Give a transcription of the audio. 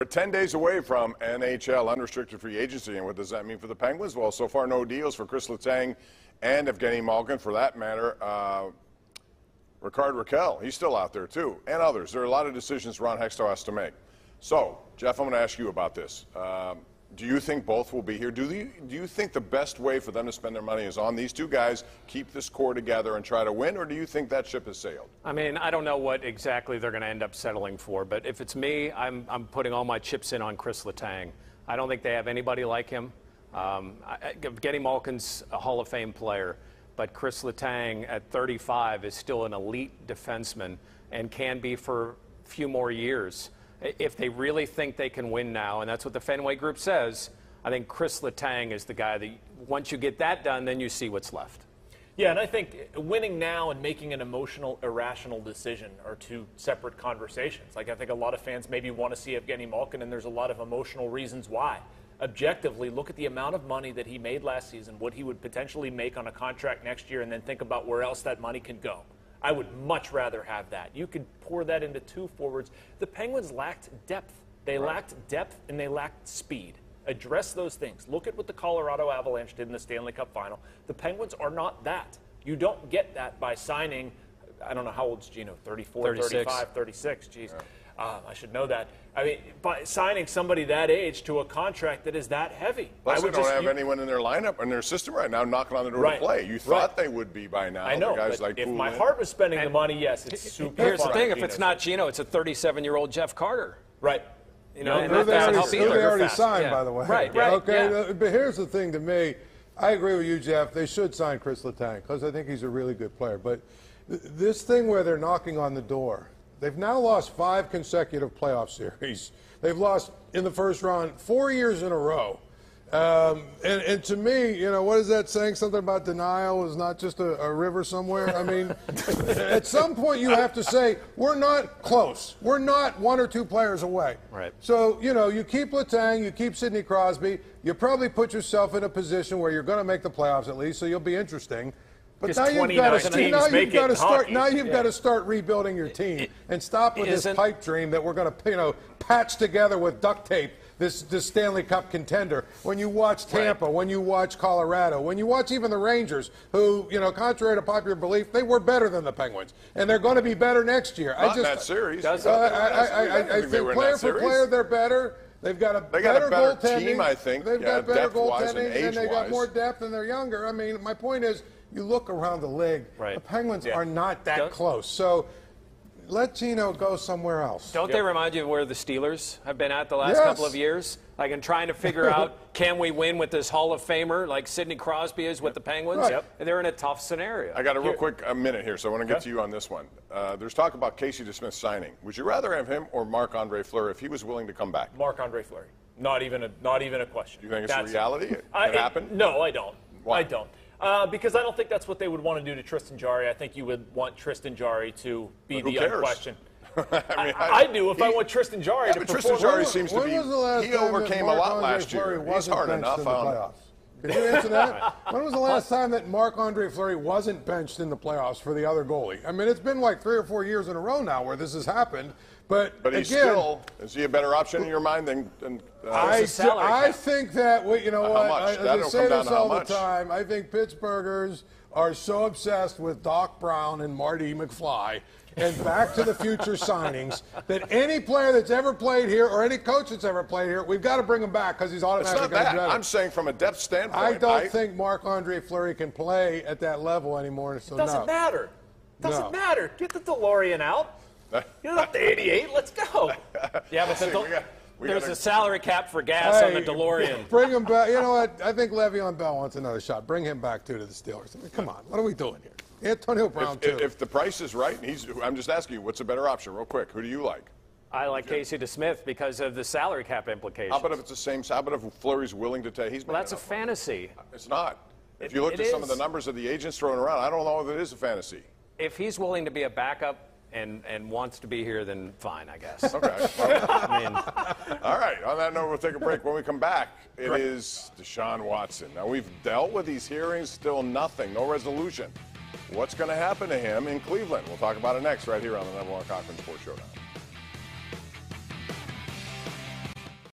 We're 10 days away from NHL unrestricted free agency, and what does that mean for the Penguins? Well, so far no deals for Chris Letang and Evgeny Malkin, for that matter. Rickard Rakell, he's still out there too, and others. There are a lot of decisions Ron Hextall has to make. So, Jeff, I'm going to ask you about this. Do you think both will be here? Do you think the best way for them to spend their money is on these two guys, keep this core together and try to win, or do you think that ship has sailed? I mean, I don't know what exactly they're going to end up settling for, but if it's me, I'm putting all my chips in on Chris Letang. I don't think they have anybody like him. Evgeny Malkin's a Hall of Fame player, but Chris Letang at 35 is still an elite defenseman and can be for a few more years. If they really think they can win now, and that's what the Fenway Group says, I think Chris Letang is the guy that once you get that done, then you see what's left. Yeah, and I think winning now and making an emotional, irrational decision are two separate conversations. Like, I think a lot of fans maybe want to see Evgeny Malkin, and there's a lot of emotional reasons why. Objectively, look at the amount of money that he made last season, what he would potentially make on a contract next year, and then think about where else that money can go. I would much rather have that. You could pour that into two forwards. The Penguins lacked depth. They lacked depth and they lacked speed. Address those things. Look at what the Colorado Avalanche did in the Stanley Cup final. The Penguins are not that. You don't get that by signing, I don't know, how old's Gino? 34, 36. 35, 36. Jeez. Yeah. I should know that. I mean, by signing somebody that age to a contract that is that heavy. Plus, they don't have anyone in their lineup, in their system right now, knocking on the door to play. You thought they would be by now. I know, guys but like if my heart was spending the money, yes, it's super Here's fun. the thing, if it's not Gino, it's a 37-year-old Jeff Carter. Right. You know, who they already signed, by the way. Right. Okay, but here's the thing to me. I agree with you, Jeff. They should sign Chris Letang because I think he's a really good player. But this thing where they're knocking on the door, they've now lost 5 consecutive playoff series. They've lost in the first round 4 years in a row. And to me, you know, what is that saying? Something about denial is not just a river somewhere? I mean, at some point you have to say, we're not close. We're not 1 or 2 players away. Right. So, you know, you keep Letang, you keep Sidney Crosby, you probably put yourself in a position where you're going to make the playoffs at least, so you'll be interesting. But now you've got to start rebuilding your team and stop with this pipe dream that we're going to, you know, patch together with duct tape this Stanley Cup contender. When you watch Tampa, when you watch Colorado, when you watch even the Rangers, who, you know, contrary to popular belief, they were better than the Penguins, and they're going to be better next year. Not in that series. I think player for player they're better. They've got a better goaltending team, I think. They've got better goaltending, and they got more depth, and they're younger. I mean, my point is, you look around the league, the Penguins are not that close. So let Gino go somewhere else. Don't they remind you of where the Steelers have been at the last couple of years? Like in trying to figure out, can we win with this Hall of Famer like Sidney Crosby is with the Penguins? They're in a tough scenario. I got a real quick minute here, so I want to get to you on this one. There's talk about Casey DeSmith signing. Would you rather have him or Marc-Andre Fleury if he was willing to come back? Marc-Andre Fleury. Not even a question. Do you think it's a reality? It happened? No, I don't. Why? I don't. Because I don't think that's what they would want to do to Tristan Jarry. I think you would want Tristan Jarry to be the unquestioned. I do if I want Tristan Jarry to perform. Tristan Jarry seems to be. He overcame a lot last year. He's hard enough. Could you answer that? When was the last time that Marc-Andre Fleury wasn't benched in the playoffs for the other goalie? I mean, it's been like 3 or 4 years in a row now where this has happened. But he's again, still, is he a better option in your mind than I think that, you know what, I say this all the time, I think Pittsburghers are so obsessed with Doc Brown and Marty McFly and Back to the Future signings that any player that's ever played here or any coach that's ever played here, we've got to bring him back because he's automatically going to be better. I'm saying from a depth standpoint. I don't think Marc-Andre Fleury can play at that level anymore. So doesn't matter. Doesn't matter. Get the DeLorean out. You're up to 88. Let's go. Yeah, but there's a salary cap for gas on the DeLorean. Bring him back. You know what? I think Le'Veon Bell wants another shot. Bring him back, too, to the Steelers. I mean, come on. What are we doing here? Antonio Brown, too. If the price is right, I'm just asking you, what's a better option? Real quick. Who do you like? I like Casey DeSmith because of the salary cap implications. How about if it's the same? How about if Fleury's willing to take? Well, that's a fantasy. It's not. If you look at some of the numbers of the agents thrown around, I don't know if it is a fantasy. If he's willing to be a backup and wants to be here, then fine, I guess. Okay. Well, I mean, all right. On that note, we'll take a break. When we come back, it is Deshaun Watson. Now, we've dealt with these hearings, still nothing, no resolution. What's going to happen to him in Cleveland? We'll talk about it next right here on the #1 Cochran Sports Showdown.